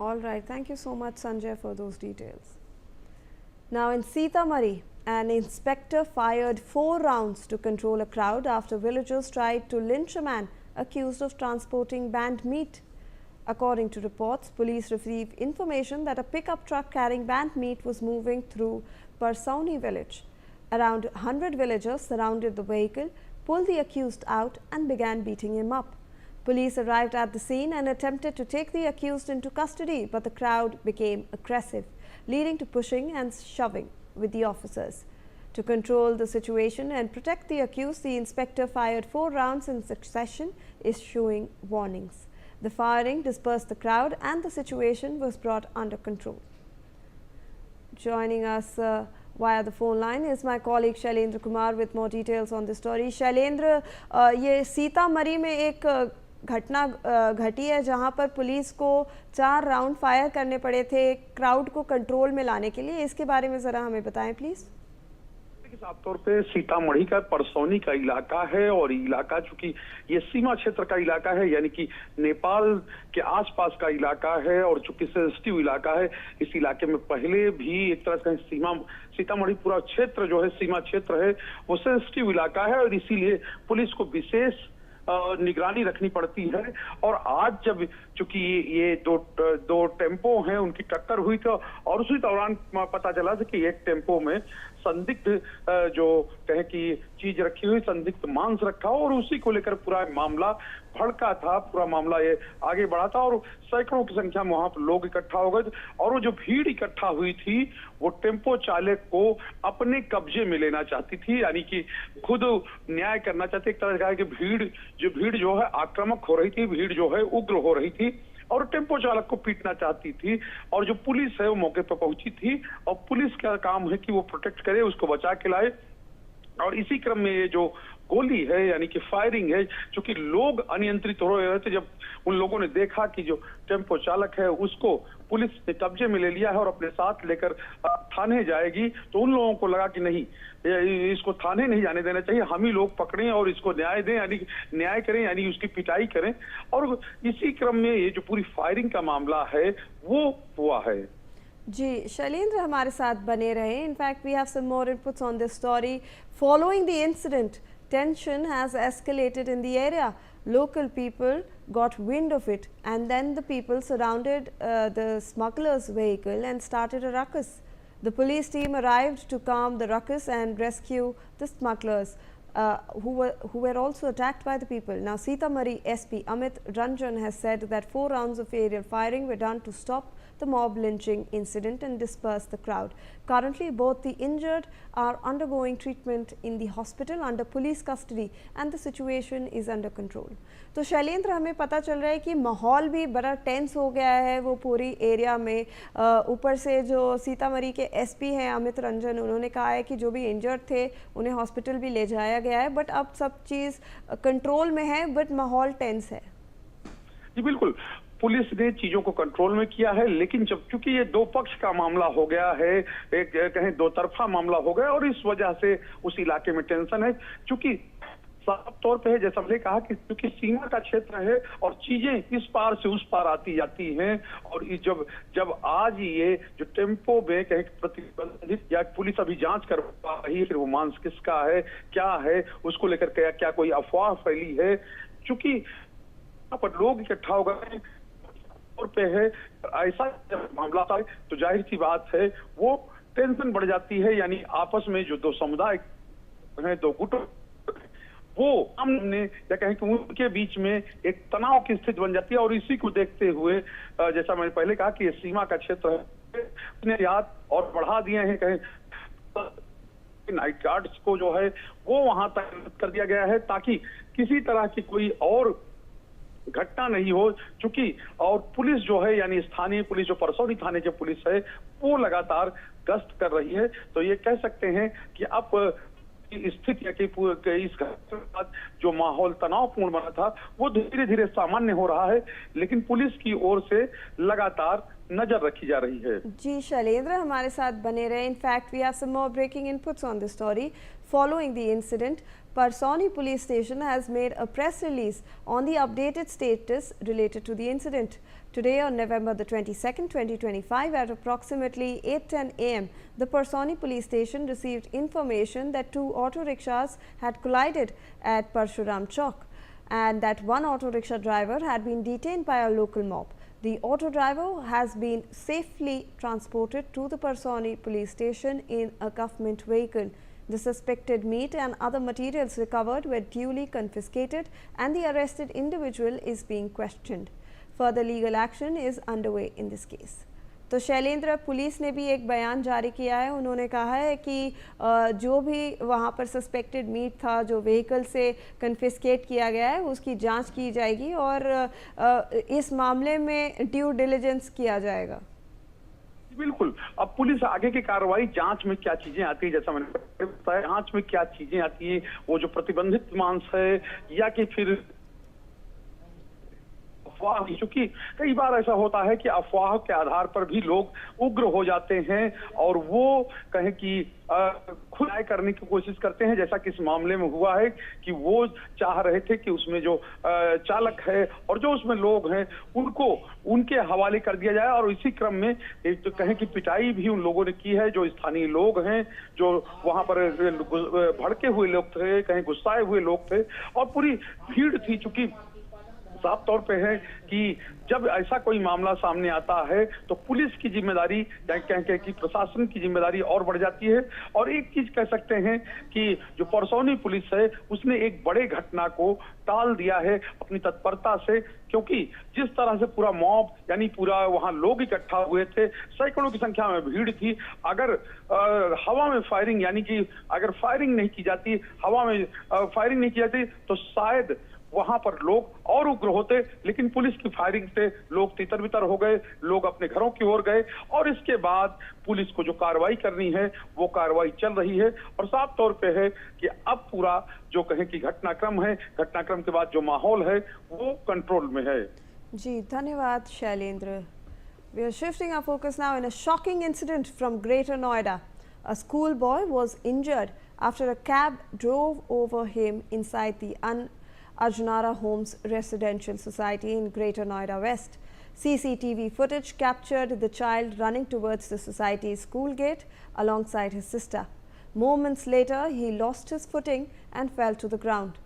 All right, thank you so much, Sanjay, for those details. Now, in Sitamarhi, an inspector fired 4 rounds to control a crowd after villagers tried to lynch a man accused of transporting banned meat. According to reports, police received information that a pickup truck carrying banned meat was moving through Parsauni village. Around 100 villagers surrounded the vehicle, pulled the accused out and began beating him up. Police arrived at the scene and attempted to take the accused into custody, but the crowd became aggressive, leading to pushing and shoving with the officers. To control the situation and protect the accused, the inspector fired 4 rounds in succession, issuing warnings. The firing dispersed the crowd and the situation was brought under control. Joining us via the phone line is my colleague Shailendra Kumar with more details on the story. Shailendra, ये सीतामढ़ी में एक घटना घटी है जहां पर police को 4 round fire करने पड़े थे क्राउड को कंट्रोल में लाने के लिए। इसके बारे में जरा हमें बताएं प्लीज। साफ तौर पे सीतामढ़ी का परसौनी का इलाका है और इलाका चूंकि ये सीमा क्षेत्र का इलाका है, यानी कि नेपाल के आसपास का इलाका है और चूंकि सेंसिटिव इलाका है, इस इलाके में पहले भी एक तरह से सीतामढ़ी पूरा क्षेत्र जो है सीमा क्षेत्र है वो सेंसिटिव इलाका है और इसीलिए पुलिस को विशेष निगरानी रखनी पड़ती है। और आज जब चूंकि ये दो टेम्पो हैं उनकी टक्कर हुई तो और उसी दौरान पता चला था कि एक टेम्पो में संदिग्ध जो कहे कि चीज रखी हुई, संदिग्ध मांस रखा और उसी को लेकर पूरा मामला भड़का था, पूरा मामला ये आगे बढ़ा था और सैकड़ों की संख्या में वहां पर लोग इकट्ठा हो गए और वो जो भीड़ इकट्ठा हुई थी वो टेम्पो चालक को अपने कब्जे में लेना चाहती थी, यानी कि खुद न्याय करना चाहती। एक तरह का है कि भीड़ जो है आक्रामक हो रही थी, भीड़ जो है उग्र हो रही थी और टेम्पो चालक को पीटना चाहती थी और जो पुलिस है वो मौके पर पहुंची थी और पुलिस का काम है कि वो प्रोटेक्ट करे, उसको बचा के लाए। और इसी क्रम में ये जो गोली है यानी कि फायरिंग है, क्योंकि लोग अनियंत्रित हो रहे थे, जब उन लोगों ने देखा कि जो टेम्पो चालक है उसको पुलिस ने कब्जे में ले लिया है और अपने साथ लेकर थाने जाएगी, तो उन लोगों को लगा कि नहीं, इसको थाने नहीं जाने देना चाहिए, हम ही लोग पकड़ें और इसको न्याय दें, यानी न्याय करें, यानी उसकी पिटाई करें। और इसी क्रम में ये जो पूरी फायरिंग का मामला है वो हुआ है। जी शैलेंद्र हमारे साथ बने रहे। In fact we have some more inputs on this story. Following the incident, tension has escalated in the area. Local people got wind of it and then the people surrounded the smugglers' vehicle and started a ruckus. The police team arrived to calm the ruckus and rescue the smugglers who were also attacked by the people. Now Sitamarhi SP Amit Ranjan has said that 4 rounds of aerial firing were done to stop the mob lynching incident and disperse the crowd. Currently both the injured are undergoing treatment in the hospital under police custody and the situation is under control. तो शैलेंद्र हमें पता चल रहा है कि माहौल भी बड़ा टेंस हो गया है वो पूरी एरिया में। ऊपर से जो सीतामढ़ी के एसपी हैं अमित रंजन, उन्होंने कहा है कि जो भी इंजर्ड थे उन्हें हॉस्पिटल भी ले जाया गया है, बट अब सब चीज़ कंट्रोल में है, बट माहौल टेंस है। जी बिल्कुल, पुलिस ने चीजों को कंट्रोल में किया है, लेकिन जब चूंकि ये दो पक्ष का मामला हो गया है, एक कहें दो तरफा मामला हो गया और इस वजह से उस इलाके में टेंशन है। चूंकि साफ तौर पे है, जैसा हमने कहा कि क्योंकि सीमा का क्षेत्र है और चीजें इस पार से उस पार आती जाती हैं और जब आज ये जो टेम्पो में कहीं प्रतिबंधित या पुलिस अभी जांच कर पा रही है कि वो मांस किसका है, क्या है, उसको लेकर क्या कोई अफवाह फैली है। चूंकि यहाँ पर लोग इकट्ठा हो गए तौर पे है, ऐसा जब मामला था तो जाहिर सी बात है वो टेंशन बढ़ जाती है, यानी आपस में जो दो समुदाय हैं, दो गुटों, वो हमने या कहें कि उनके बीच में एक तनाव की स्थिति बन जाती है। और इसी को देखते हुए जैसा मैंने पहले कहा कि ये सीमा का क्षेत्र है, अपने याद और बढ़ा दिए हैं, कहें नाइट गार्ड्स को जो है वो वहां तक कर दिया गया है ताकि किसी तरह की कोई और घटना नहीं हो। चूंकि और पुलिस जो है यानी स्थानीय पुलिस जो परसौनी थाने की पुलिस है वो लगातार गश्त कर रही है। तो ये कह सकते हैं कि अब स्थिति इस घटना के बाद जो माहौल तनावपूर्ण बना था वो धीरे धीरे सामान्य हो रहा है, लेकिन पुलिस की ओर से लगातार नजर रखी जा रही है। जी शैलेंद्र हमारे साथ बने रहे। In fact we have some more breaking inputs on this story. Following the incident, Parsauni police station has made a press release on the updated status related to the incident. Today on November the 22nd, 2025 at approximately 8:10 am, the Parsoni police station received information that two auto rickshaws had collided at Parshuram Chowk and that one auto rickshaw driver had been detained by a local mob. The auto driver has been safely transported to the Parsoni police station in a government vehicle. The suspected meat and other materials recovered were duly confiscated and the arrested individual is being questioned. Further legal action is underway in this case. तो Shailendra, police ने भी एक बयान जारी किया है। उन्होंने कहा है कि जो भी वहां पर सस्पेक्टेड मीट था जो व्हीकल से कन्फिस्केट किया गया है उसकी जांच की जाएगी और इस मामले में ड्यू डिलिजेंस किया जाएगा। बिल्कुल, अब पुलिस आगे की कार्रवाई, जांच में क्या चीजें आती है, जैसा मैंने बताया, जांच में क्या चीजें आती है, वो जो प्रतिबंधित मांस है या कि फिर अफवाह, क्योंकि कई बार ऐसा होता है कि अफवाह के आधार पर भी लोग उग्र हो जाते हैं और वो कहें कि खुलासा करने की कोशिश करते हैं, जैसा कि इस मामले में हुआ है कि वो चाह रहे थे कि उसमें जो चालक है और जो उसमें लोग हैं उनको उनके हवाले कर दिया जाए और इसी क्रम में एक तो कहें कि पिटाई भी उन लोगों ने की है, जो स्थानीय लोग हैं, जो वहां पर भड़के हुए लोग थे, कहीं गुस्साए हुए लोग थे और पूरी भीड़ थी। चूंकि साफ तौर पे है कि जब ऐसा कोई मामला सामने आता है तो पुलिस की जिम्मेदारी कह कि प्रशासन की जिम्मेदारी और बढ़ जाती है। और एक चीज कह सकते हैं कि जो परसौनी पुलिस है उसने एक बड़े घटना को टाल दिया है अपनी तत्परता से, क्योंकि जिस तरह से पूरा मॉब यानी पूरा वहां लोग इकट्ठा हुए थे, सैकड़ों की संख्या में भीड़ थी, अगर हवा में फायरिंग यानी कि अगर फायरिंग नहीं की जाती, हवा में फायरिंग नहीं की जाती तो शायद वहां पर लोग और उग्र होते, लेकिन पुलिस की फायरिंग से लोग तितर बितर हो गए, लोग अपने घरों की ओर गए और इसके बाद पुलिस को जो कार्रवाई करनी है वो कार्रवाई चल रही है और साफ तौर पे है कि अब पूरा जो कहें कि घटनाक्रम है, घटनाक्रम के बाद जो माहौल है वो कंट्रोल में है। जी धन्यवाद Shailendra. We are shifting our focus now in a shocking incident from Greater Noida. A schoolboy was injured after a cab drove over him inside the Arjunara Homes Residential Society in Greater Noida West. CCTV footage captured the child running towards the society's school gate alongside his sister. Moments later, he lost his footing and fell to the ground.